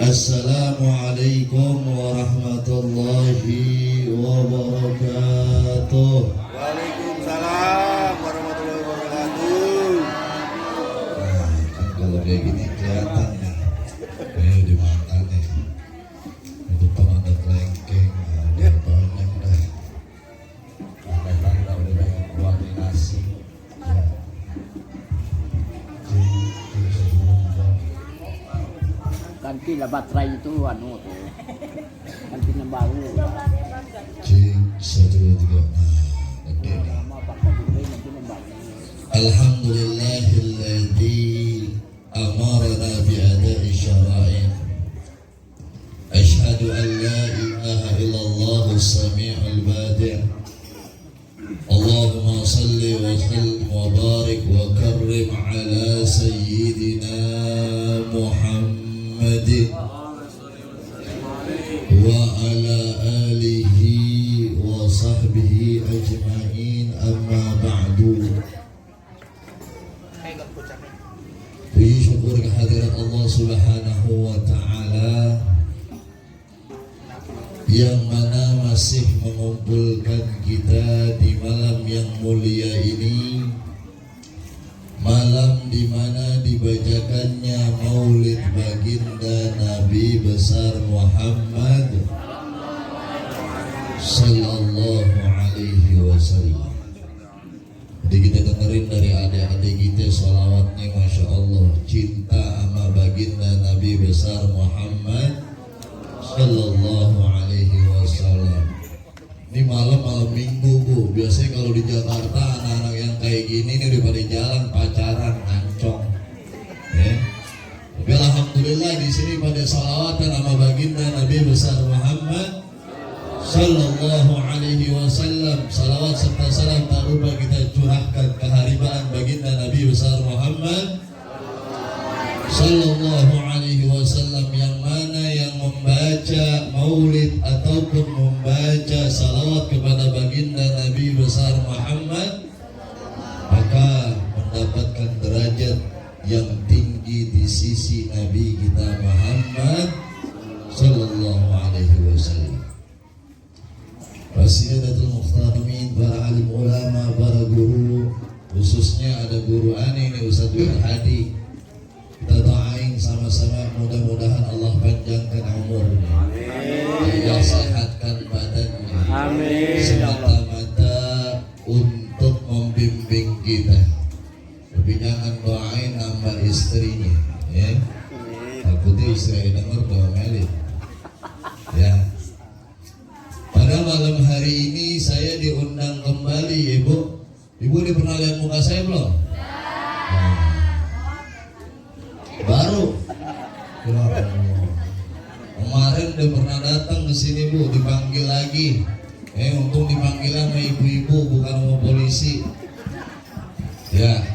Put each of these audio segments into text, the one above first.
Assalamualaikum warahmatullahi wabarakatuh. Waalaikumsalam warahmatullahi wabarakatuh. Nah, kan kalau kayak gini kelihatan nih, kayaknya di mata nih. Di depan ada kelengkeng, ada banyak dah. Ada udah banyak koordinasi. Ganti lah baterai itu tuh. Ganti yang baru. Cik, 1, 2, 3. Nah, gede nih. Lama pakai dulu ganti yang baru. Alhamdulillahilladzi amarna bi'ada'i syara'i. Ashhadu an la ilaha illallah as-sami'ul badi'. Allahumma salli wa sallim wa barik wa karrim ala sayyidina Muhammadin wa ala alihi wa sahbihi ajma'in, amma ba'du. Puji syukur kehadirat Allah Subhanahu wa ta'ala yang mana masih mengumpulkan kita di malam yang mulia ini, malam di mana dibacakannya Maulid baginda Nabi besar Muhammad sallallahu alaihi wasallam. Jadi kita dengerin dari adik-adik kita sholawatnya, Masya Allah, cinta sama baginda Nabi besar Muhammad sallallahu alaihi wasallam. Ini malam minggu, Bu. Biasanya kalau di Jakarta anak-anak yang kayak gini nih udah pada jalan pacaran ngancong, ya. Tapi alhamdulillah di sini pada sholawatan sama baginda Nabi besar Muhammad sallallahu alaihi wasallam. Salawat serta salam tak lupa kita curahkan keharibaan baginda Nabi besar Muhammad sallallahu alaihi wasallam, yang mana yang membaca maulid ataupun membaca salawat kepada baginda Nabi besar Muhammad maka mendapatkan derajat yang tinggi di sisi Nabi kita Muhammad sallallahu alaihi wasallam. Wasidatul muhtarimin, para alim ulama, para guru, khususnya ada guru aneh ini Ustaz Hadi. Kita doain sama-sama, mudah-mudahan Allah panjangkan umurnya, Allah sehatkan badannya, semata-mata untuk membimbing kita. Tapi jangan doain nama istrinya, ya. Takutnya istri dengar doain, ya. Pada malam hari ini saya diundang kembali, Ibu. Ibu udah pernah lihat muka saya belum? Baru. Kemarin udah pernah datang ke sini, Bu, dipanggil lagi. Untung dipanggil sama ibu-ibu bukan sama polisi. Ya.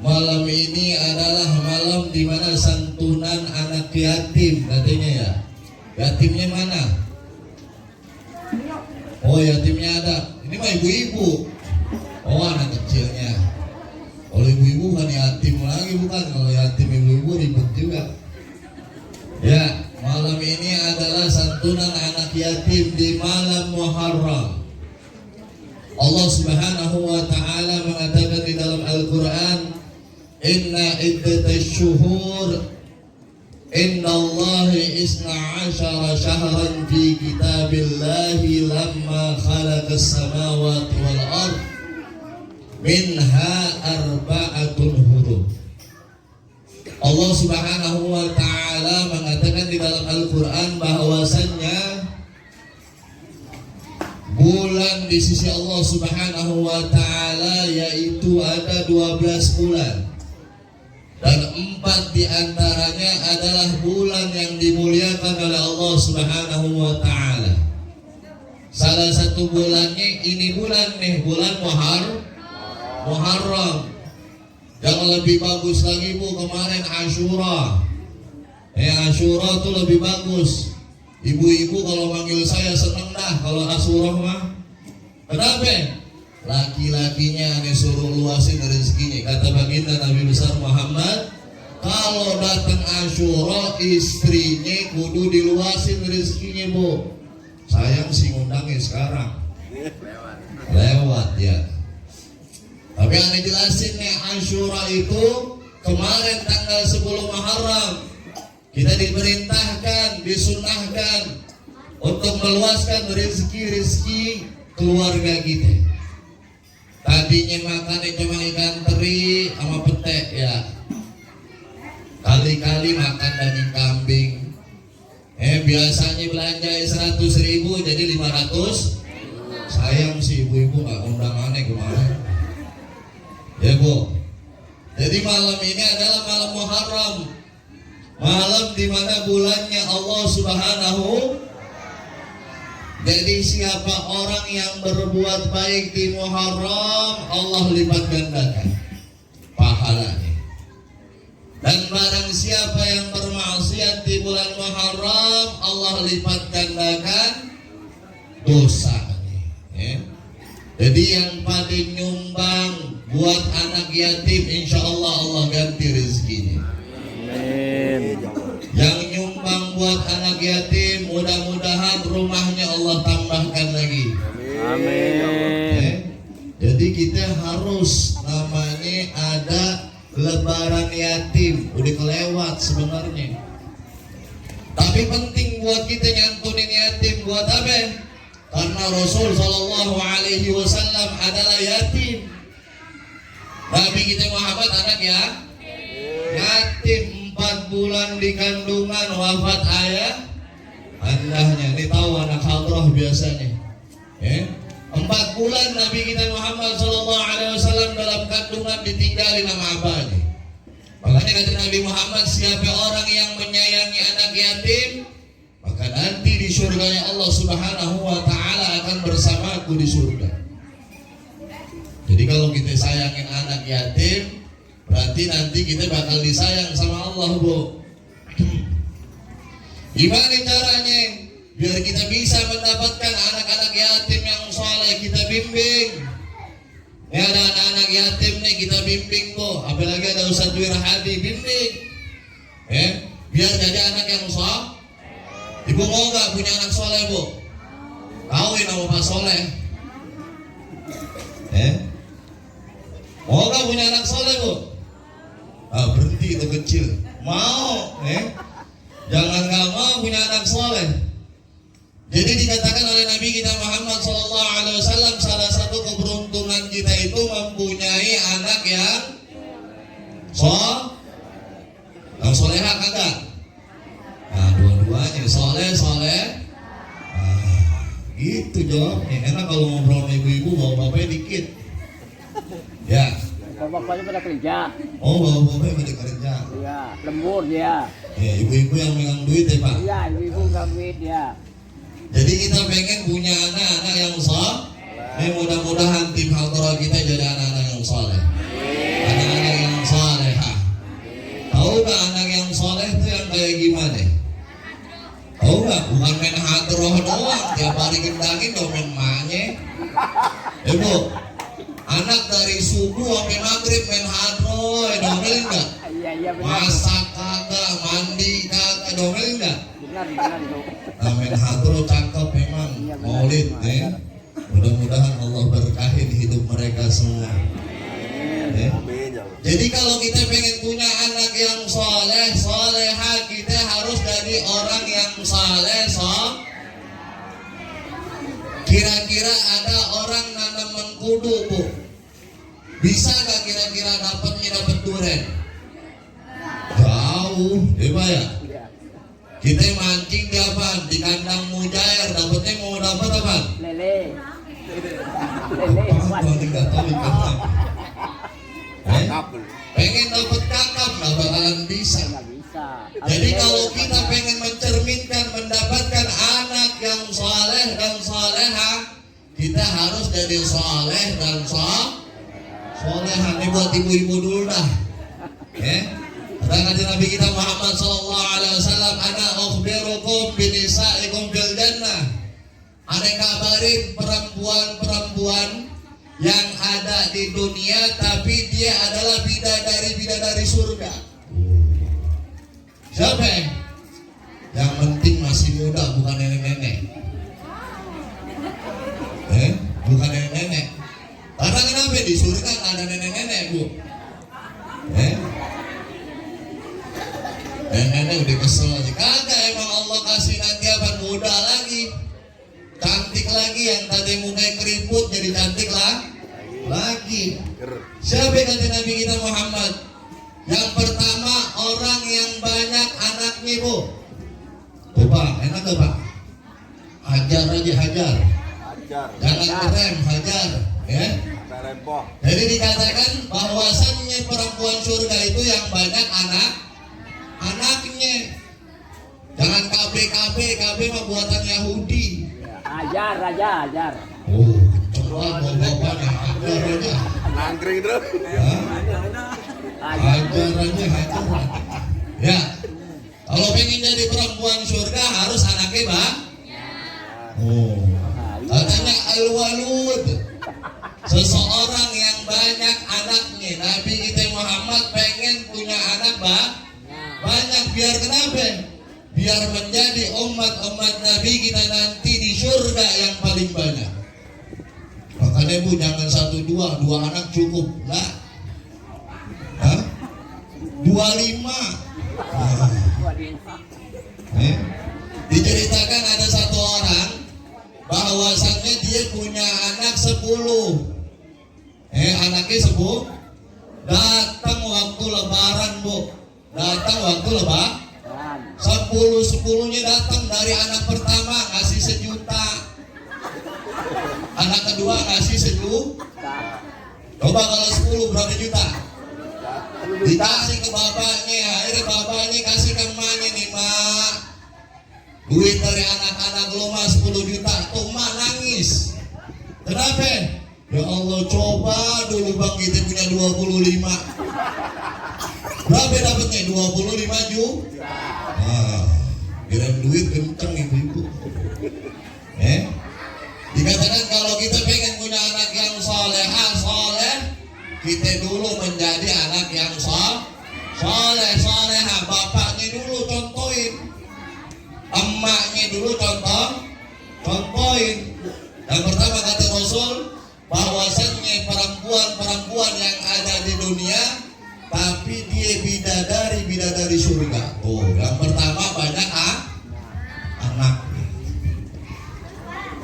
Malam ini adalah malam di mana santunan anak yatim katanya, ya. Yatimnya mana? Oh, yatimnya ada. Ini mah ibu-ibu. Oh, anak kecilnya. Kalau ibu-ibu kan yatim lagi, bukan? Kalau yatim ibu-ibu ribet juga. Ya, malam ini adalah santunan anak yatim di malam Muharram. Allah Subhanahu wa ta'ala mengatakan di dalam Al-Quran, Inna iddatash syuhur Inna Allahi isna ashara syahran fi kitabillahi lamma khalaqas samawati wal ard minha arba'atun hurum. Allah Subhanahu wa ta'ala mengatakan di dalam Al-Quran bahwasannya bulan di sisi Allah Subhanahu wa ta'ala yaitu ada 12 bulan, dan 4 diantaranya adalah bulan yang dimuliakan oleh Allah Subhanahu wa ta'ala. Salah satu bulannya ini bulan Muharram. Yang lebih bagus lagi, Bu, kemarin Ashura. Ashura tuh lebih bagus. Ibu-ibu kalau manggil saya seneng dah kalau Ashura mah. Kenapa? Laki-lakinya aneh suruh luasin rezekinya. Kata baginda Nabi besar Muhammad kalau datang Asyura istrinya kudu diluasin rezekinya bu. Sayang sih ngundangnya sekarang lewat ya. Tapi aneh jelasin nih, Asyura itu kemarin tanggal 10 Muharram kita diperintahkan, disunahkan untuk meluaskan rezeki keluarga kita. Tadinya makannya cuma ikan teri sama pete ya. Kali-kali makan daging kambing. Biasanya belanja 100.000 jadi 500. Sayang sih ibu-ibu nggak undang aneh kemarin. Ya bu. Jadi malam ini adalah malam Muharram. Malam dimana bulannya Allah Subhanahu. Jadi siapa orang yang berbuat baik di Muharram, Allah lipat gandakan pahalanya. Dan barang siapa yang bermaksiat di bulan Muharram, Allah lipat gandakan dosanya. Jadi yang pada nyumbang buat anak yatim, insya Allah Allah ganti rezekinya. Amin. Yang nyumbang buat anak yatim, mudah-mudahan rumahnya Allah tambahkan lagi. Amin. Jadi kita harus namanya ada lebaran yatim, udah kelewat sebenarnya. Tapi penting buat kita nyantunin yatim buat apa? Karena Rasul Shallallahu Alaihi Wasallam adalah yatim. Nabi kita Muhammad anak ya yatim, 4 bulan di kandungan wafat ayah andahnya. Ini tahu anak hadrah biasanya. 4 bulan Nabi kita Muhammad Sallallahu Alaihi Wasallam dalam kandungan ditinggalin sama abahnya. Makanya kata Nabi Muhammad, siapa orang yang menyayangi anak yatim, maka nanti di surganya Allah Subhanahu Wa Taala akan bersamaku di surga. Jadi kalau kita sayangin anak yatim, berarti nanti kita bakal disayang sama Allah bu. Gimana caranya? Biar kita bisa mendapatkan anak-anak yatim yang soleh, kita bimbing. Ini ada anak-anak yatim nih, kita bimbing bu. Apalagi ada Ustadz Wirhadi, bimbing. Biar jadi anak yang soleh. Ibu mau gak punya anak soleh bu? Kawin sama Pak Soleh. Mau gak punya anak soleh bu? Berhenti itu kecil. Mau, jangan gak mau punya anak soleh. Jadi dikatakan oleh Nabi kita Muhammad SAW, salah satu keberuntungan kita itu mempunyai anak yang solehah kagak? Nah dua-duanya soleh. Gitu jawabnya. Enak kalau ngobrol sama ibu-ibu, bawa bapaknya dikit. Ya. Bapaknya pada kerja. Oh, bawa bapaknya pada kerja. Iya, lembur dia. Ya, ibu-ibu yang megang duit ya Pak. Iya, ibu megang duit dia. Jadi kita pengen punya anak-anak yang soleh. Mudah-mudahan tim Hadrah kita jadi anak-anak yang soleh. Anak-anak yang soleh. Tahu gak anak yang soleh itu yang kayak gimana? Tahu gak? Bukan main Hadrah doang, tiap hari gendangin dong main emaknya. Bu, anak dari subuh sampai maghrib main Hadrah, domelin gak? Iya benar. Masak kagak, mandi kagak, domelin gak? Benar itu. Amin, Hadrah cakep memang. Iya, benar. Maulid mudah-mudahan Allah berkahin hidup mereka semua. Jadi kalau kita pengen punya anak yang soleh, solehah, kita harus dari orang yang soleh. Kira-kira ada orang nanam mengkudu bu, bisa gak kira-kira dapat durian? Jauh, ya. Kita mancing di apa? Di kandang mujair, dapatnya mau dapat apa? Lele. Apa? Nggak tahu ikannya. Pengen dapat kakap nggak bakalan bisa. Nggak bisa. Jadi kalau kita pengen mencerminkan mendapatkan anak yang soleh dan solehah, kita harus jadi soleh dan solehah. Ini buat ibu-ibu dulu dah. Kata Nabi kita Muhammad SAW, ana ukhbirukum binisaikum fil jannah. Ana kabarin perempuan-perempuan yang ada di dunia tapi dia adalah bidadari surga. Siapa? Yang penting masih muda, bukan nenek-nenek. Bukan nenek-nenek. Karena kenapa di surga nggak ada nenek-nenek, Bu? Nenek-nenek udah kesel aja. Kagak, emang Allah kasih nanti apa muda lagi, cantik lagi, yang tadi mukanya keriput jadi cantik lah lagi. Siapa kata Nabi kita Muhammad? Yang pertama orang yang banyak anaknya, Bu. Tuh Pak, enak gak Pak? Hajar aja, hajar. Jangan ngerem, hajar, ya. Jadi dikatakan bahwasannya perempuan surga itu yang banyak anaknya. Jangan KB mah buatan Yahudi. Ajar. Oh, coba mau bapaknya hajar aja. Nangkring terus. Hajar aja. Ya, kalau pengen jadi perempuan surga harus anaknya Bang. Oh, katanya al-walud, seseorang yang banyak anaknya. Nabi kita Muhammad pengen punya anak Bang banyak, biar kenapa? Biar menjadi umat Nabi kita nanti di surga yang paling banyak. Makanya Bu, jangan 1, 2 anak cukup lah. 25. Diceritakan ada satu orang bahwasannya dia punya anak 10. Anaknya 10 datang waktu lebaran, Bu. Datang waktu lebaran 10-10-nya datang. Dari anak pertama ngasih 1 juta, anak kedua ngasih 1 juta. Coba kalau 10 berapa juta? Dikasih ke bapaknya. Akhirnya bapaknya kasih ke emaknya nih, Mak, duit dari anak-anak lu mah 10 juta. Tuh Mak nangis. Kenapa? Ya Allah, coba dulu Bang kita punya 25. Berapa dapatnya? 25 juta. Kirim duit kenceng ibu-ibu. Dikatakan kalau kita pengen punya anak yang soleh, kita dulu menjadi anak yang soleh. Bapaknya dulu contohin, emaknya dulu contohin. Yang pertama kata Rasul, bahwasannya perempuan yang ada di dunia tapi dia bidadari surga. Oh, yang pertama banyak anak.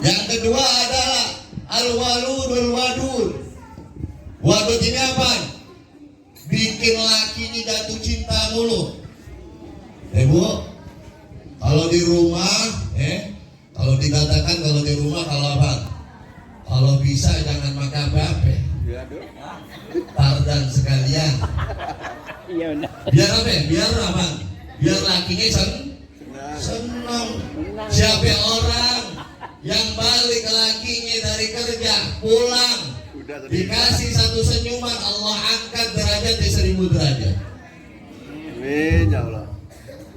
Yang kedua adalah al-waludul wadud. Wadud ini apa? Bikin lakinya jatuh cinta mulu. Bu, kalau di rumah, kalau dikatakan kalau di rumah kalau apa? Kalau bisa jangan pakai apa-apa. Tardan sekalian. Iya benar. Biar apa? Biar apa? Biar lakinya senang. Siapa orang yang balik lakinya dari kerja pulang dikasih 1 senyuman, Allah angkat derajatnya 1000 derajat. Amin ya Allah.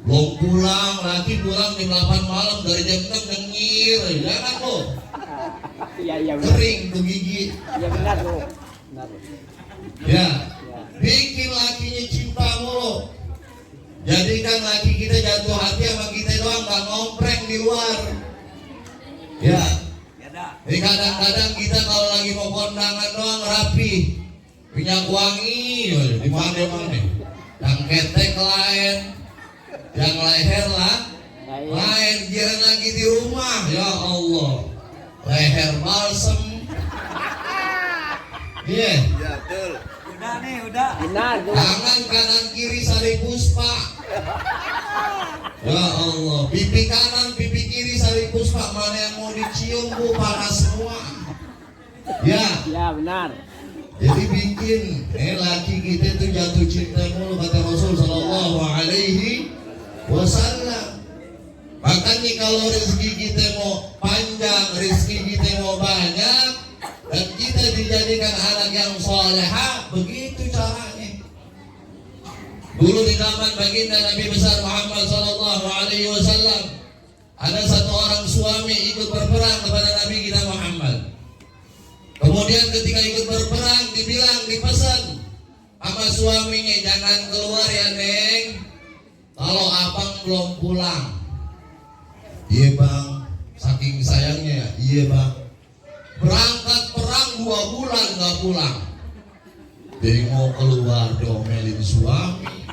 Belum pulang, laki pulang jam 8 malam dari jam 6 nyengir, jangan kok. Iya benar. Kering tuh gigi. Iya benar tuh. Benar. Ya, bikin lakinya cinta mulu. Jadikan laki kita jatuh hati sama kita doang, gak ngompreng di luar. Ya. Jadi kadang-kadang kita kalau lagi mau kondangan doang rapi, minyak wangi, di mana? Yang ketek lain, yang leher lah lain. Kirain lagi di rumah, ya Allah, leher balsem. Iya. Ya betul. Udah. Benar tuh. Tangan kanan kiri sari puspa. Ya Allah, pipi kanan pipi kiri sari puspa. Mana yang mau dicium Bu, panas semua. Ya. Ya benar. Jadi bikin laki kita tuh jatuh cinta mulu, kata Rasul Sallallahu Alaihi Wasallam. Makanya kalau rezeki kita mau panjang, rezeki kita mau banyak, dan kita dijadikan anak yang soleha, begitu caranya. Dulu di zaman baginda Nabi besar Muhammad Sallallahu Alaihi Wasallam, ada satu orang suami ikut berperang kepada Nabi kita Muhammad. Kemudian ketika ikut berperang dipesan sama suaminya, jangan keluar ya Neng, kalau abang belum pulang. Iya bang, saking sayangnya ya, iya bang. Berangkat perang 2 bulan nggak pulang. Jadi mau keluar diomelin suami.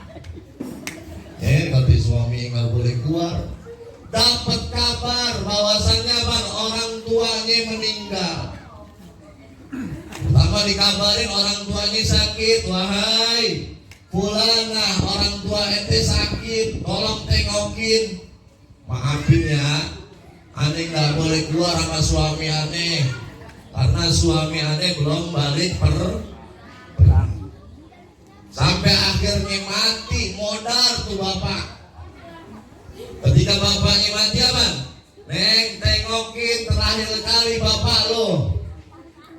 Kata suami nggak boleh keluar. Dapat kabar bahwasannya bang orang tuanya meninggal. Pertama dikabarin orang tuanya sakit. Wahai fulana, orang tua ente sakit, tolong tengokin. Maafin ya, aneh nggak boleh keluar sama suami aneh karena suami aneh belum balik perang. Sampai akhirnya mati modal tuh bapak. Ketika bapaknya mati apa? Neng tengokin terakhir kali bapak lo.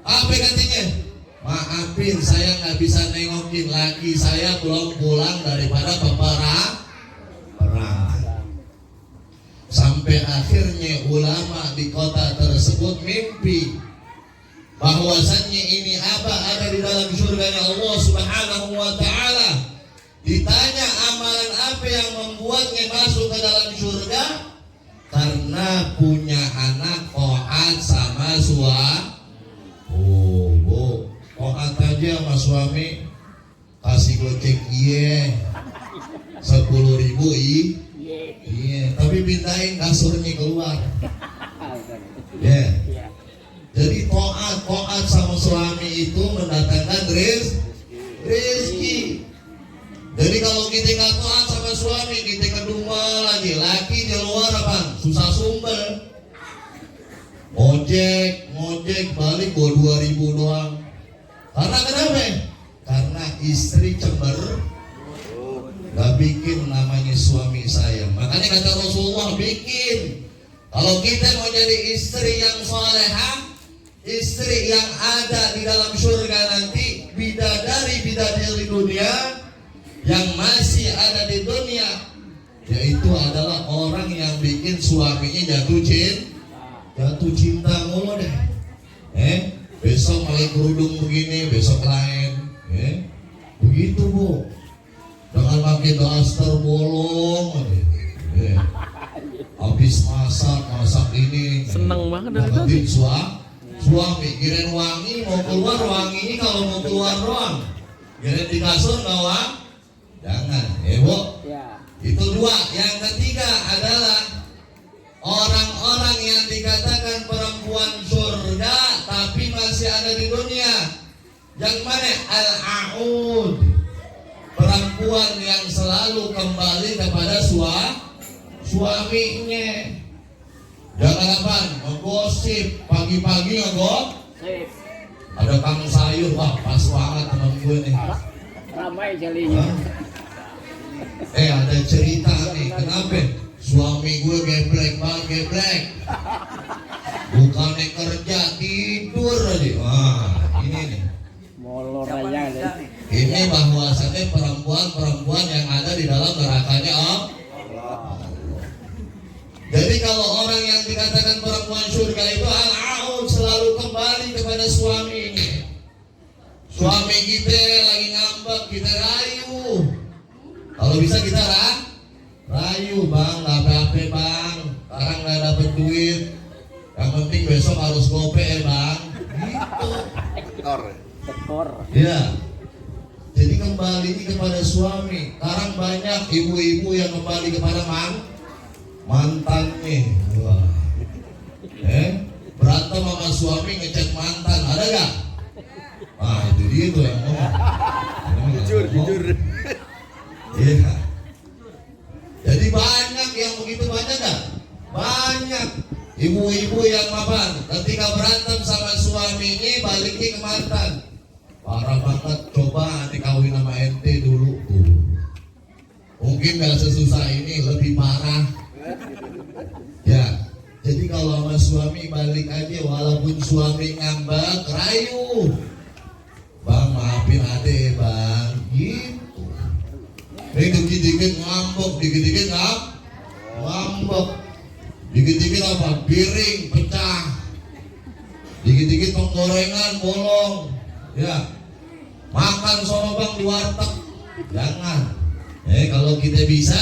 Apa katanya? Maafin saya nggak bisa nengokin lagi, saya belum pulang daripada peperang. Sampai akhirnya ulama di kota tersebut mimpi bahwasannya ini apa ada di dalam surganya Allah Subhanahu wa taala. Ditanya amalan apa yang membuatnya masuk ke dalam surga? Karena punya anak taat sama suami. Taat aja sama suami, kasih gocek iya 10.000 iya, tapi pindahin kasurnya keluar. Ya. Jadi taat sama suami itu mendatangkan rezeki. Jadi kalau kita nggak taat sama suami, kita kedua lagi, laki di luar apa? Susah sumber. Ngojek balik bawa 2.000 doang. Karena kenapa? Karena istri cember. Gak bikin namanya suami sayang. Makanya kata Rasulullah bikin. Kalau kita mau jadi istri yang salehah, istri yang ada di dalam surga nanti, bidadari dunia yang masih ada di dunia, yaitu adalah orang yang bikin suaminya jatuh cinta mulu deh. Besok pakai kerudung begini, besok lain. Begitu bu. Jangan pakai daster bolong. Habis masak ini. Seneng banget dari tadi. Suami kirain wangi, mau keluar wanginya kalau mau keluar doang. Kirain di kasur nggak wang? Jangan, bu. Ya. Itu 2. Yang ketiga adalah orang-orang yang dikatakan perempuan surga tapi masih ada di dunia. Yang mana? Al-A'ud. Perempuan yang selalu kembali kepada suaminya. Jangan apa? Ngegosip pagi-pagi ngegosip. Ada kang sayur, wah pas banget teman gue nih. Ramai jalinya. Ada cerita nih, kenapa? Suami gue geblek. Bukannya kerja, tidur aja. Wah, ini nih. Molor aja deh. Ini bahwasannya perempuan yang ada di dalam nerakanya Allah. Jadi kalau orang yang dikatakan perempuan surga itu al-aud, selalu kembali kepada suaminya. Suami kita lagi ngambek, kita rayu. Kalau bisa kita rayu, bang, nggak apa-apa bang. Sekarang nggak dapet duit. Yang penting besok harus gope bang. Gitu. Tekor. Ya. Jadi kembali kepada suami. Sekarang banyak ibu-ibu yang kembali kepada mantannya. Wah. Berantem sama suami ngechat mantan, ada gak? Nah itu dia tuh yang ngomong. Jujur. Iya. Jadi banyak yang begitu, banyak gak? Banyak ibu-ibu yang ketika berantem sama suaminya baliknya ke mantan. Parah banget, coba nanti kawin sama ente dulu. Mungkin gak sesusah ini, lebih parah. Ya, jadi kalau sama suami balik aja, walaupun suami ngambek, rayu. Bang, maafin ade bang, gitu. Dikit-dikit ngambek, dikit-dikit ngambek. Dikit-dikit apa? Piring pecah. Dikit-dikit penggorengan bolong. Ya, makan sono bang di warteg. Jangan. Kalau kita bisa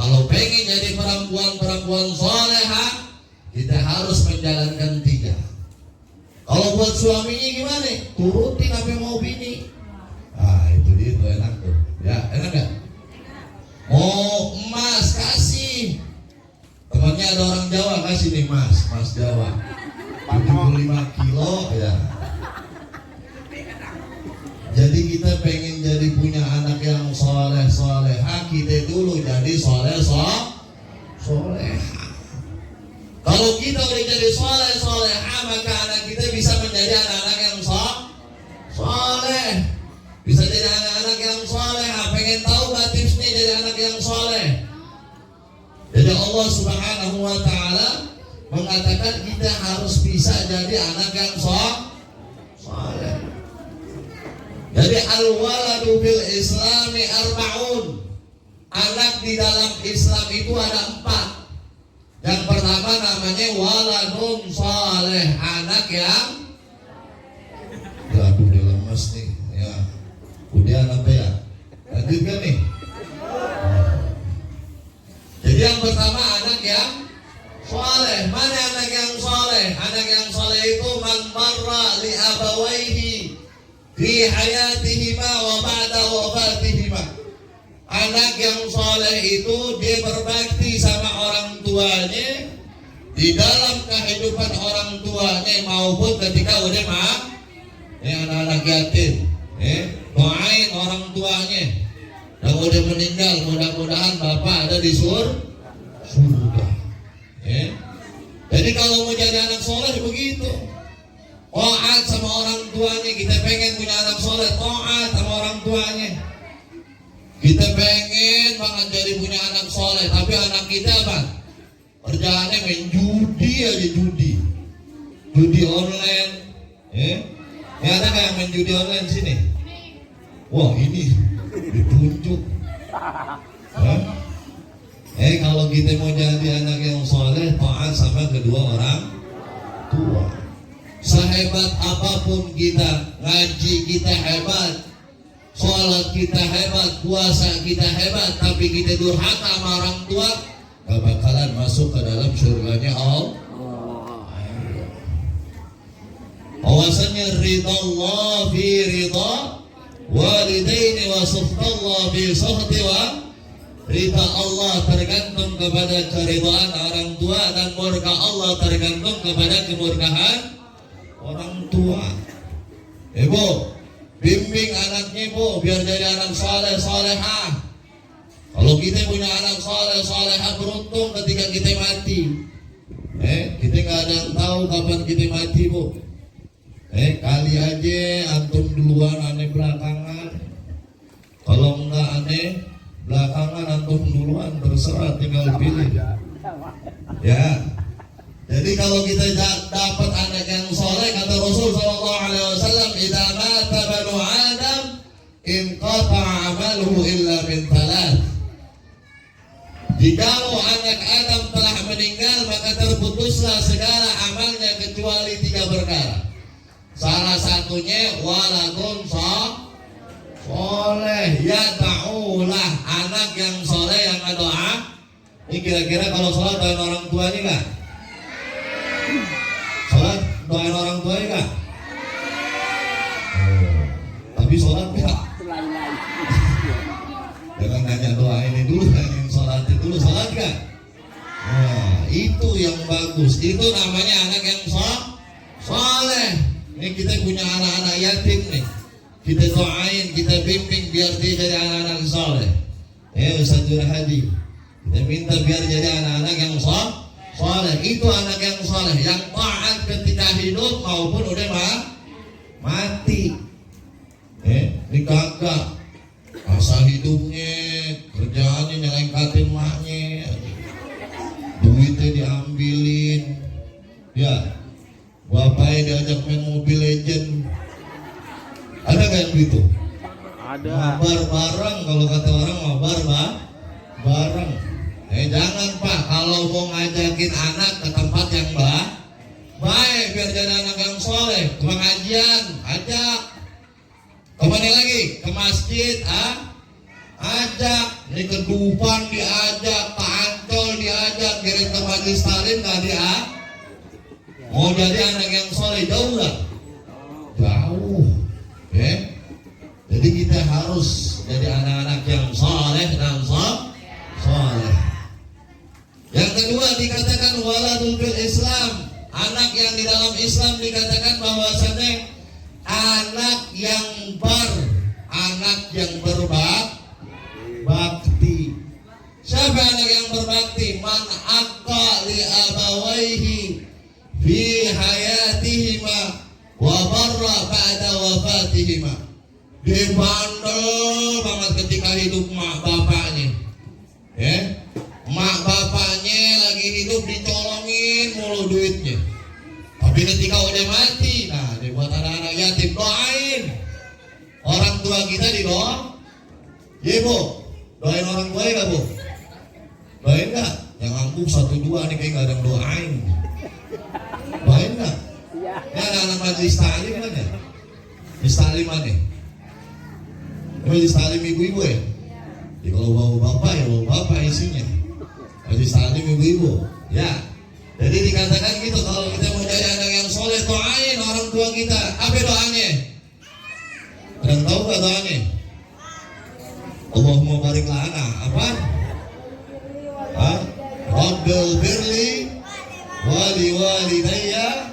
Kalau pengen jadi perempuan soleha, kita harus menjalankan 3. Kalau buat suaminya gimana? Turutin apa yang mau bini. Itu dia, itu enak tuh. Ya, enak gak? Mau emas, kasih. Temannya ada orang Jawa, kasih nih mas Jawa 75 kilo ya. Jadi kita pengen jadi punya anak yang soleha, kita dulu jadi soleha. Kalau kita udah jadi soleha, maka anak kita bisa menjadi anak-anak yang soleh. Bisa jadi anak-anak yang soleha. Pengen tahu gak tipsnya jadi anak yang soleh? Jadi Allah Subhanahu wa ta'ala mengatakan kita harus bisa jadi anak yang soleh. Jadi al-waladu bil islami arba'un. Anak di dalam Islam itu ada 4. Yang pertama namanya waladun soleh, anak yang aduh udah lemes nih ya. Udah apa ya? Lanjutkan nih. Jadi yang pertama anak yang soleh. Mana anak yang soleh? Anak yang soleh itu man barra li abawaihi fi hayatihima wa ba'da wafatihima. Anak yang soleh itu dia berbakti sama orang tuanya di dalam kehidupan orang tuanya maupun ketika udah anak-anak yatim. Doain orang tuanya yang udah meninggal, mudah-mudahan bapak ada di surga. Jadi kalau mau jadi anak soleh begitu, taat sama orang tuanya. Kita pengen punya anak soleh, taat sama orang tuanya. Kita pengen banget jadi punya anak soleh, tapi anak kita apa? Kerjaannya main judi aja, judi online. Ini ada nggak yang main judi online sini? Wah ini ditunjuk. Kalau kita mau jadi anak yang soleh, taat sama kedua orang tua. Sehebat apapun kita, ngaji kita hebat, sholat kita hebat, puasa kita hebat, tapi kita durhaka sama orang tua, gak bakalan masuk ke dalam surganya Allah. Bahwasanya ridha Allah fi ridha walidaini wa sukhtallah fi sukhti wa ridha Allah tergantung kepada keridhaan orang tua dan murka Allah tergantung kepada kemurkaan orang tua. Ibu, bimbing anaknya bu, biar jadi anak soleh solehah. Kalau kita punya anak soleh solehah, beruntung ketika kita mati. Kita nggak ada yang tahu kapan kita mati bu. Kali aja antum duluan, aneh belakangan. Kalau enggak aneh belakangan, antum duluan, terserah, tinggal pilih. Ya. Jadi kalau kita dapat anak yang soleh, kata Rasul SAW, idza mata banu Adam inqata'a amaluhu illa min 3. Jikalau anak Adam telah meninggal, maka terputuslah segala amalnya kecuali 3 perkara. Salah satunya waladun soleh, ya ta'ulah, anak yang soleh yang doa. Ini kira-kira kalau sholat doain orang tuanya nggak? Sholat doain orang tuanya nggak? Tapi sholat nggak? Jangan nanya doa ini dulu, nanyain sholat dulu. Sholat nggak? Itu yang bagus. Itu namanya anak yang soleh. Ini kita punya anak-anak yatim nih, kita doain, kita bimbing biar dia jadi anak-anak soleh. Ustaz Jurhadi, kita minta biar jadi anak-anak yang soleh. Itu anak yang soleh, yang taat ketika hidup maupun udah mati. Ini kagak masa hidupnya kerjaannya nyelengkatin maknya, duitnya diambilin, ya. Bapaknya diajak main Mobile Legend. Ada gak yang gitu? Ada. Mabar bareng, kalau kata orang mabar bareng. Jangan pak, kalau mau ngajakin anak ke tempat yang baik biar jadi anak yang soleh, ke pengajian, ajak. Kemana lagi? Ke masjid, ajak. Ini ke Dufan diajak, majelis taklim nggak dia? Mau jadi anak yang soleh jauh nggak? Jauh. Oke. Jadi kita harus jadi anak-anak yang soleh dan soleh. Yang kedua dikatakan waladul fil Islam, anak yang di dalam Islam dikatakan bahwasanya anak yang anak yang berbakti. Siapa anak yang berbakti? Man aqqa li abawaihi fi hayatihima wa barra ba'da wafatihima. Dia bandel banget ketika hidup mak bapaknya. Ya. Mak bapaknya lagi hidup dicolongin mulu duitnya. Tapi ketika udah mati, nah dia buat anak-anak yatim doain. Orang tua kita didoa. Iya bu, doain orang tua ya bu? Doain gak? Yang angkuh 1-2 nih kayak gak ada yang doain. Doain gak? Ini anak-anak majelis taklim kan ya? Majelis taklim mana? Majelis taklim ibu-ibu ya? Ya kalau bawa bapak ya bawa bapak isinya. Majelis taklim ibu-ibu. Ya. Jadi dikatakan gitu, kalau kita mau jadi anak yang soleh, doain orang tua kita. Apa doanya? Ada yang tahu gak doanya? Allahumma barik lana. Apa? Rabbil birli wali walidayya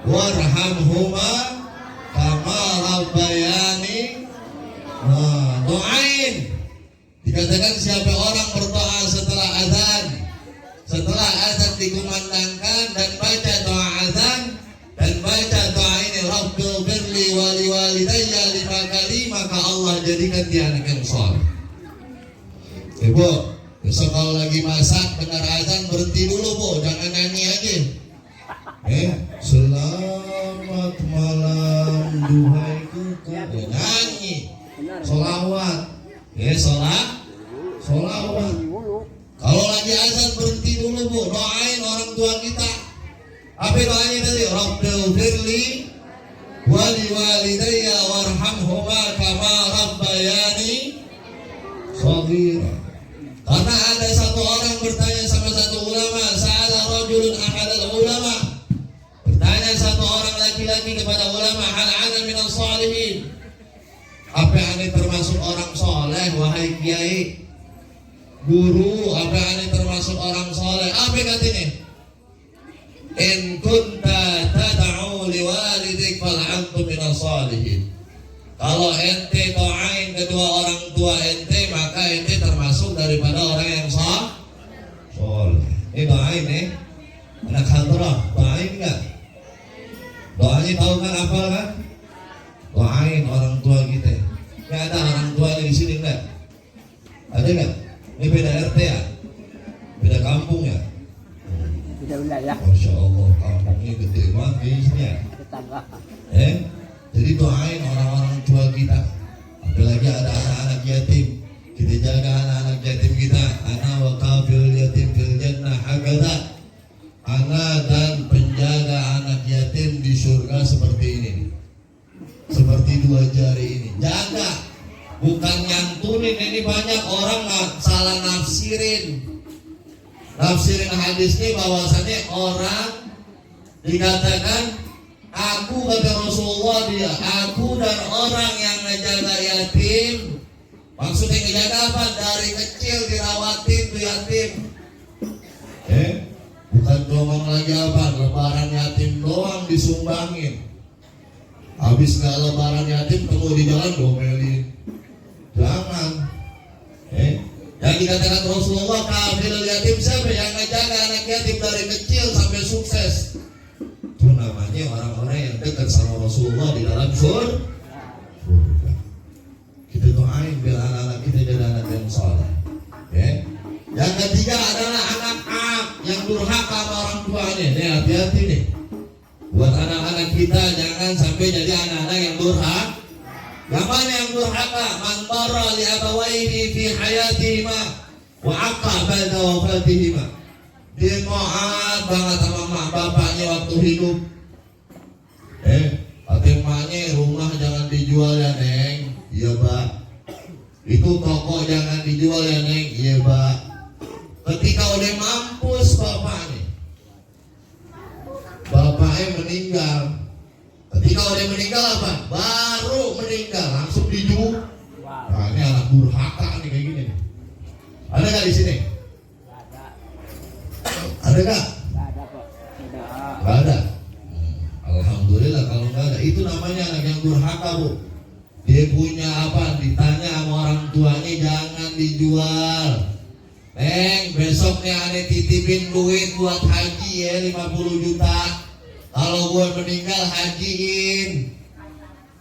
warhamhuma kama rabbayani. Doain. Dikatakan siapa orang berdoa setelah azan dikumandangkan dan baca doa azan dan baca doa ini Rabbil birli wali walidayya 5 kali, maka Allah jadikan dia anak yang soleh. Ibu, besok kalau lagi masak dengar azan berhenti dulu bu, jangan nyanyi aja. Selamat malam duhai kekal. Nyanyi, solawat. Solawat. Kalau lagi azan berhenti dulu bu, doain orang tua kita. Apa doanya tadi? Rabbil firli wali walidayya warhamhuma kama rabbayani shaghira. Karena ada satu orang bertanya sama satu ulama, sa'ala rajulun ahadal ulama. Bertanya satu orang laki-laki kepada ulama, hal ana minal shalihin. Apa ini termasuk orang soleh, wahai kiai? Guru, apa ini termasuk orang soleh? Apa katanya? In kunta tad'u liwalidik fal antum minas shalihin. Kalau ente doain kedua orang tua ente, maka ente termasuk daripada orang yang soleh. Ini doain nih, anak hadrah, doain nggak? Doanya tahu kan apa kan? Doain orang tua kita. Nggak ada orang tua di sini nggak? Ada nggak? Ini beda RT ya? Beda kampung ya? Beda wilayah. Masya Allah, kampungnya gede banget di sini ya? Tetangga. Jadi doain orang-orang tua kita. Apalagi ada anak-anak yatim, kita jaga anak-anak yatim kita. Ana wa kafil yatim fil jannah hakadha. Ana dan penjaga anak yatim di surga seperti ini. Seperti 2 jari ini. Jaga, bukan nyantunin. Ini banyak orang salah nafsirin hadis ini, bahwasannya orang dikatakan aku kata Rasulullah dia, aku dan orang yang ngejaga yatim. Maksudnya ngejaga apa? Dari kecil dirawatin tuh yatim. Bukan ngomong lagi apa, lebaran yatim doang disumbangin. Habis nggak lebaran yatim temu di jalan domelin. Jangan. Yang dikatakan Rasulullah kafirul yatim siapa? Yang ngejaga anak yatim dari kecil sampai sukses. Itu namanya orang-orang yang dekat sama Rasulullah di dalam surga. Kita doain biar anak-anak kita jadi anak yang saleh. Yang ketiga adalah anak yang durhaka sama orang tuanya. Nih hati-hati nih. Buat anak-anak kita jangan sampai jadi anak-anak yang durhaka. Yang mana yang durhaka? Man barra li abawaihi fi hayatihima wa aqqa ba'da wafatihima. Dia taat banget sama mak bapaknya waktu hidup. Kata emaknya, rumah jangan dijual ya Neng. Iya Pak. Itu toko jangan dijual ya Neng. Iya Pak. Ketika udah mampus bapaknya, bapaknya meninggal. Ketika udah meninggal apa? Baru meninggal langsung dijual. Nah, ini anak durhaka nih kayak gini. Ada nggak di sini? Ada. Ada nggak? Ada kok. Ada. Nggak ada. Alhamdulillah kalau nggak ada. Itu namanya anak yang durhaka, Bu. Dia punya apa? Ditanya sama orang tuanya, jangan dijual. Neng, besoknya ane titipin duit buat haji ya 50 juta. Kalau gue meninggal hajiin.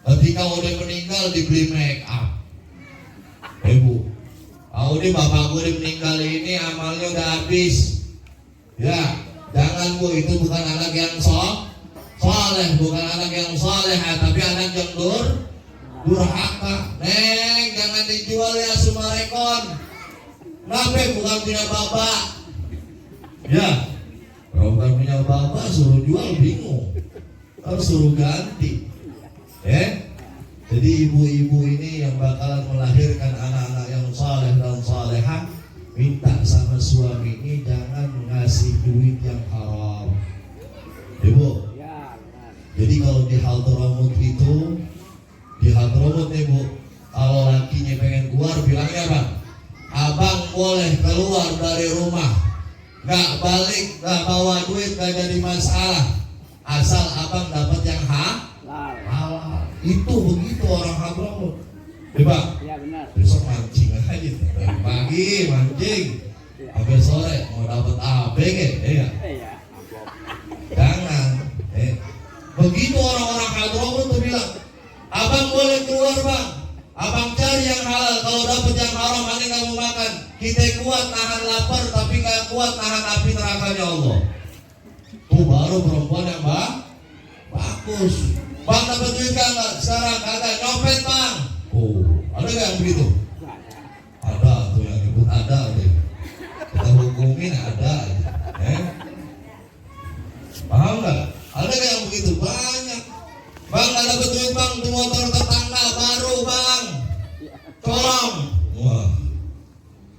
Ketika udah meninggal dibeli make up. Bu, udah bapak gue udah meninggal ini amalnya udah habis. Ya, jangan Bu, itu bukan anak yang soleh, bukan anak yang soleh, tapi anak yang durhaka. Neng, jangan dijual ya Sumarekon. Kenapa bukan punya bapak? Ya, kalau bukan punya bapak suruh jual bingung. Harus suruh ganti. Jadi ibu-ibu ini yang bakalan melahirkan anak-anak yang saleh dan salehah, minta sama suami ini jangan ngasih duit yang haram. Ibu. Ya, benar. Jadi kalau di Hadramut itu, di Hadramut nih Bu, kalau lakinya pengen keluar bilangnya apa? Abang boleh keluar dari rumah, nggak balik, nggak bawa duit, nggak jadi masalah, asal abang dapat yang halal. Itu begitu orang Hadramut. Pak, Ya benar. besok mancing aja dari pagi mancing sampai sore mau dapat ABG, ya. Iya. Jangan. Begitu orang-orang Hadramut tuh bilang, abang boleh keluar bang, abang cari yang halal. Kalau dapat yang haram, aneh nggak mau makan. Kita kuat nahan lapar, tapi nggak kuat nahan api nerakanya Allah. Tuh baru perempuan yang bagus. Bang dapat duit nggak? Sekarang kagak, nyopet bang. Oh, ada nggak yang begitu? Ada tuh yang nyebut ada deh. Kita hukumin ada. Paham nggak? Ada nggak yang begitu? Banyak. Bang nggak dapat duit bang, di motor tetangga baru bang. Tolong. Wah,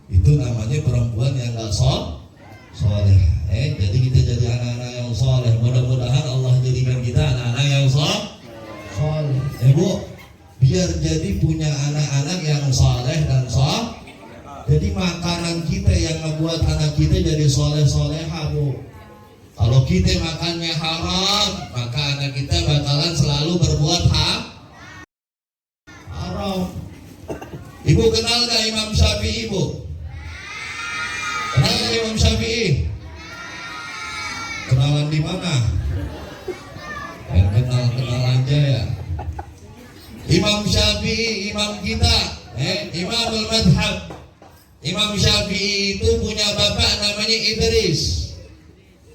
itu namanya perempuan yang nggak soleh. Jadi kita jadi anak-anak yang soleh. Mudah-mudahan Allah jadikan kita anak-anak yang soleh. Bu, biar jadi punya anak-anak yang soleh dan soleh. Jadi makanan kita yang membuat anak kita jadi soleh-soleha, Bu. Kalau kita makannya haram, maka anak kita bakalan selalu berbuat haram. Ibu kenal gak Imam Syafi'i, Bu? Kenal gak Imam Syafi'i? Kenalan di mana? Kenal aja ya. Imam Syafi'i, imam kita, Imamul Madhab. Imam Syafi'i itu punya bapak namanya Idris.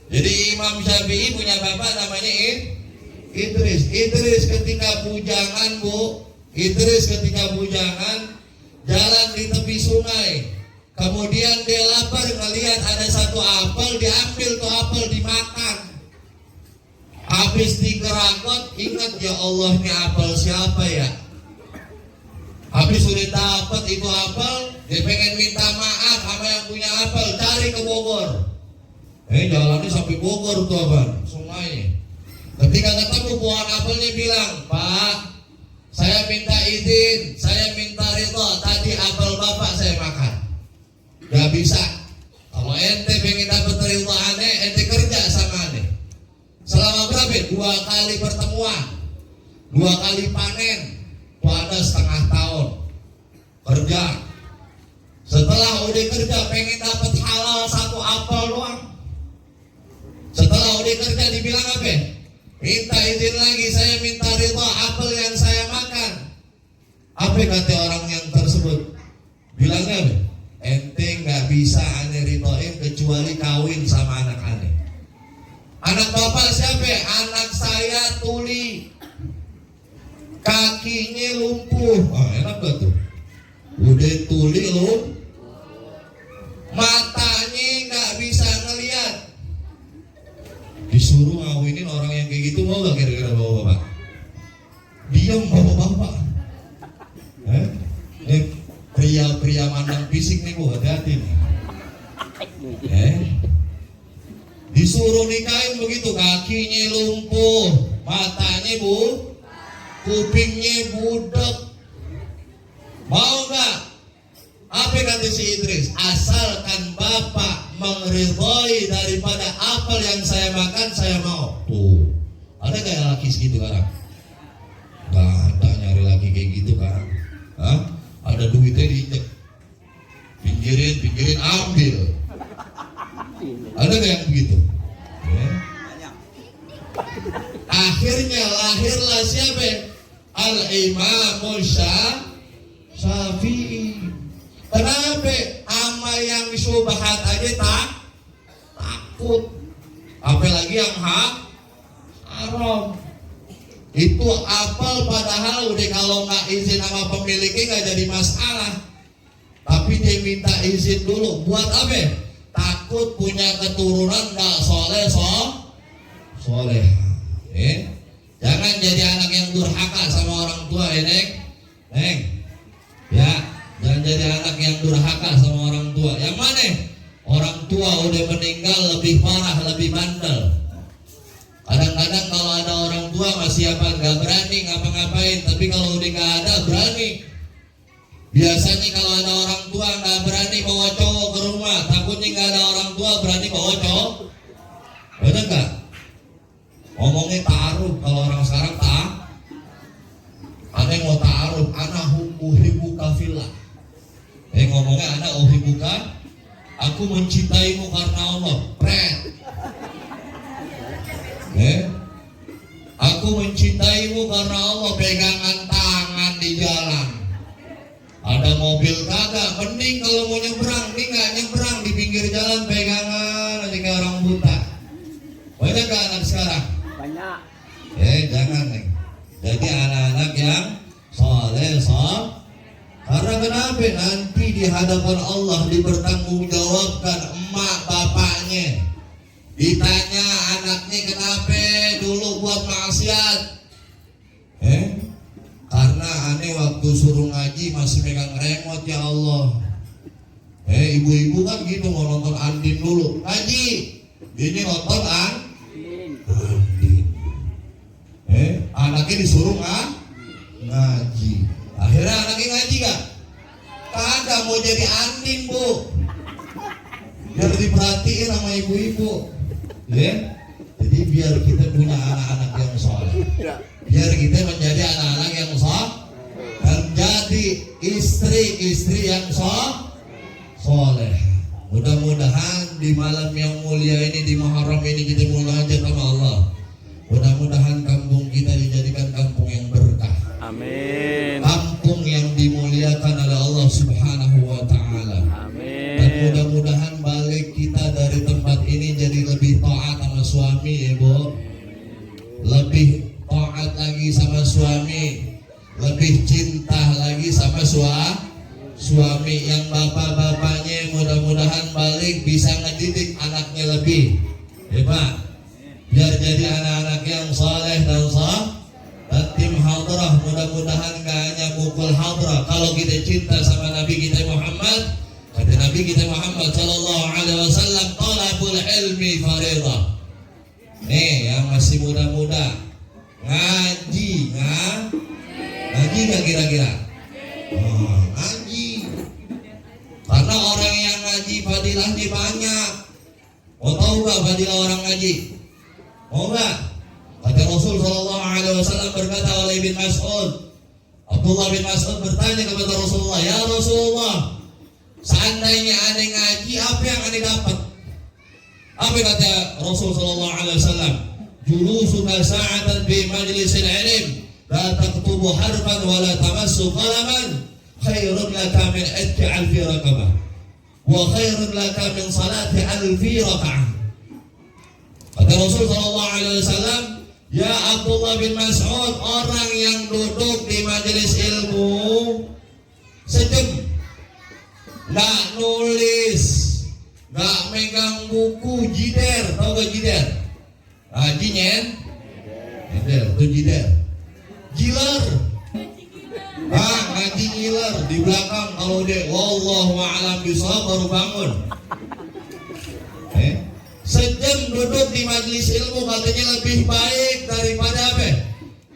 Jadi Imam Syafi'i punya bapak namanya Idris. Idris ketika bujangan, Bu. Idris ketika bujangan jalan di tepi sungai. Kemudian dia lapar ngelihat ada satu apel, diambil tuh apel dimakan. Habis digeragot, ingat ya Allah ini apel siapa ya? Habis sudah dapat itu apel, dia pengen minta maaf sama yang punya apel, cari ke Bogor. Jalannya sampai Bogor tuh abang, sungai. Ketika ketemu pohon apelnya bilang, Pak, saya minta izin, saya minta ridho, tadi apel bapak saya makan. Gak bisa. Kalau ente pengen dapat ridho aneh, ente kerja sama aneh. Selama berapa? 2 kali pertemuan, 2 kali panen, itu ada setengah tahun kerja. Setelah udah kerja pengen dapat halal 1 apel doang. Setelah udah kerja dibilang apa? Minta izin lagi, saya minta ridho apel yang saya makan. Apa kata orang yang tersebut? Bilangnya apa? Ente nggak bisa aneh ridhoin kecuali kawin sama anak aneh. Anak bapak siapa? Anak saya tuli, kakinya lumpuh. Enak gak tuh? Udah tuli lumpuh, matanya nggak bisa ngeliat. Disuruh ngawinin orang yang kayak gitu, mau gak kira-kira bapak-bapak? Diam bapak-bapak. Ini pria-pria mandang fisik nih, Bu, hati-hati nih. Disuruh disuruh nikahin begitu, kakinya lumpuh, matanya kupingnya budek. Mau nggak? Apa kata si Idris? Asalkan bapak mengridhoi daripada apel yang saya makan, saya mau. Tuh, ada kayak laki segitu sekarang? Gak ada nyari laki kayak gitu kan? Hah? Ada duitnya diinjek, pinggirin, ambil. Ada kayak yang begitu? Ya. Akhirnya lahirlah siapa? Al-Imam Syafi'i. Kenapa? Ama yang syubhat aja takut. Apalagi yang haram. Itu apel padahal udah kalau nggak izin sama pemiliknya nggak jadi masalah. Tapi dia minta izin dulu. Buat apa? Takut punya keturunan nggak soleh. Jangan jadi anak yang durhaka sama orang tua ya Neng. Ya, jangan jadi anak yang durhaka sama orang tua. Yang mana? Orang tua udah meninggal lebih parah, lebih bandel. Kadang-kadang kalau ada orang tua masih nggak berani ngapa-ngapain, tapi kalau udah nggak ada berani. Biasanya kalau ada orang tua nggak berani bawa cowok ke rumah, takutnya nggak ada orang tua berani bawa cowok. Benar nggak? Ngomongnya ta'aruf, kalau orang sekarang ada yang mau ta'aruf, anak uhibbuka fillah. Ngomongnya anak uhibbuka, aku mencintaimu karena Allah. Aku mencintaimu karena Allah, pegangan tangan di jalan. Ada mobil kagak, mending kalau mau nyebrang, ini nggak nyebrang di pinggir jalan pegangan aja kayak orang buta. Banyak gak anak sekarang? Banyak. Jangan Neng. Jadi anak-anak yang soleh. Karena kenapa? Nanti di hadapan Allah dipertanggungjawabkan emak bapaknya. Ditanya anaknya kenapa dulu buat maksiat. Karena aneh waktu suruh ngaji masih megang remote ya Allah. Ibu-ibu kan gitu mau nonton Andin dulu ngaji. Ini nonton Andin. Anaknya disuruh ngaji. Akhirnya anaknya ngaji gak? Kagak, mau jadi Andin bu. Biar diperhatiin sama ibu-ibu. Jadi biar kita punya anak-anak yang soleh, biar kita menjadi anak-anak yang soleh dan jadi istri-istri yang soleh. Mudah-mudahan di malam yang mulia ini, di Muharram ini, kita munajat sama Allah. Mudah-mudahan kampung kita dijadikan kampung yang berkah. Amin. Kampung yang dimuliakan oleh Allah Subhanahu wa Ta'ala. Amin. Dan mudah-mudahan balik kita dari tempat ini jadi lebih taat sama suami, Ibu. Lebih taat lagi sama suami, lebih cinta lagi sama suami. Yang bapak-bapaknya mudah-mudahan balik bisa ngedidik anaknya lebih. Pak, biar jadi anak-anak yang saleh dan dan tim hadrah, mudah-mudahan gak hanya mukul hadrah. Kalau kita cinta sama Nabi kita Muhammad, kata Nabi kita Muhammad sallallahu alaihi wasallam, talabul ilmi faridah. Nih yang masih muda-muda, ngaji gak kira-kira? Ngaji. Karena orang yang ngaji fadilahnya banyak. Mau tahu gak fadilah orang ngaji? Mau gak? Kata Rasul sallallahu alaihi wasallam berkata oleh bin Mas'ud, Abdullah bin Mas'ud bertanya kepada Rasulullah, ya Rasulullah, seandainya aneh ngaji, apa yang aneh dapat? Apa kata Rasul sallallahu alaihi wasallam? Julusuka sa'atan bi majlisil ilm, la taktubu harfan wa la tamassu qalaman, khairun laka min idki alfi raqabah, wa khairun laka min salati alfi raka'ah. Kata Rasul sallallahu alaihi wasallam, ya Abdullah bin Mas'ud, orang yang duduk di majelis ilmu sejam, gak nulis, gak megang buku, jider, tau gak jider? Ngaji jider, itu jider. Giler, ngaji giler di belakang kalau dia wallahu a'lam bishawab baru bangun. Sejam duduk di majelis ilmu katanya lebih baik daripada apa?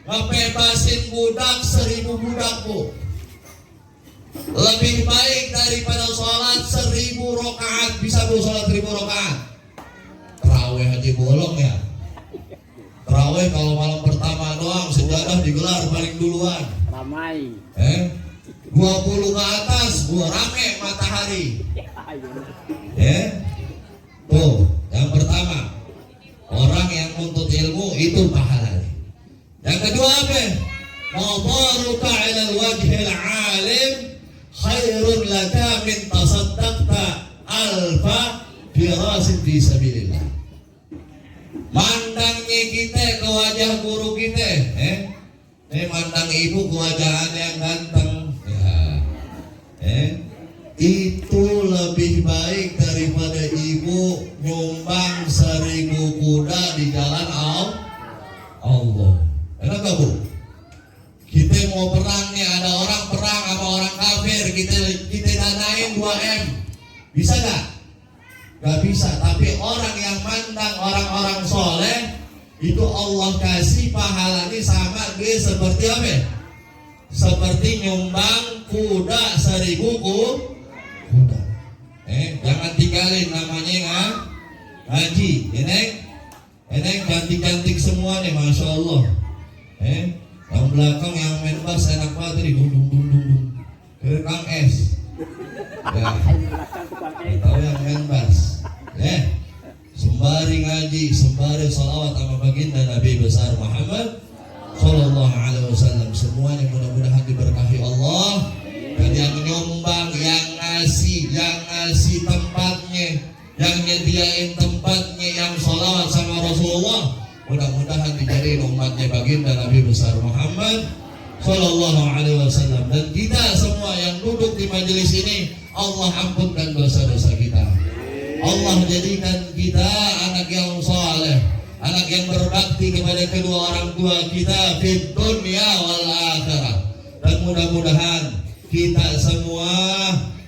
Ngebebasin budak 1000 budak, Bu. Lebih baik daripada sholat 1000 rakaat. Bisa, Bu, sholat 1000 rakaat? Terawih aja bolong ya. Terawih kalau malam pertama doang sejadah digelar paling duluan. Ramai. 20 ke atas, gua rame matahari. Tuh, yang pertama, orang yang menuntut ilmu itu pahalanya. Yang kedua apa? Nadharuka 'ala al-wajhil 'alim khairun laka min tasaddaqta alfa firasin fi sabilillah. Mandangnya kita ke wajah guru kita, mandang ibu ke wajah yang ganteng, itu lebih baik daripada ibu nyumbang 1000 kuda di jalan Allah. Enak gak, Bu? Kita mau perang nih, ada orang perang sama orang kafir, kita danain 2M, bisa gak? Gak bisa. Tapi orang yang mandang orang-orang soleh itu Allah kasih pahalanya sama dia seperti apa? Seperti nyumbang kuda 1000 kuda. Jangan tinggalin namanya ngaji. Ini cantik-cantik semua nih, masya Allah. Yang belakang yang main bass enak banget nih, dung. Kang S. Ya. Tahu yang main bass. Sembari ngaji, sembari salawat sama baginda Nabi besar Muhammad Sallallahu Alaihi Wasallam. Semuanya mudah-mudahan diberkahi Allah. Dan yang nyumbang, yang ngasih tempatnya, yang nyediain tempatnya, yang salawat sama Rasulullah, mudah-mudahan dijadiin umatnya baginda Nabi besar Muhammad Sallallahu Alaihi Wasallam. Dan kita semua yang duduk di majelis ini, Allah ampunkan dosa-dosa kita. Allah jadikan kita anak yang saleh, anak yang berbakti kepada kedua orang tua kita fid dunya wal akhirah. Dan mudah-mudahan kita semua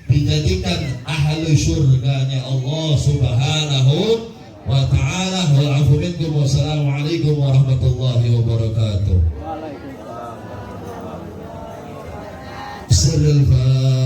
dijadikan ahli surganya Allah Subhanahu wa ta'ala. Wal afu minkum. Wassalamualaikum warahmatullahi wabarakatuh. Waalaikumsalam. Bismillah.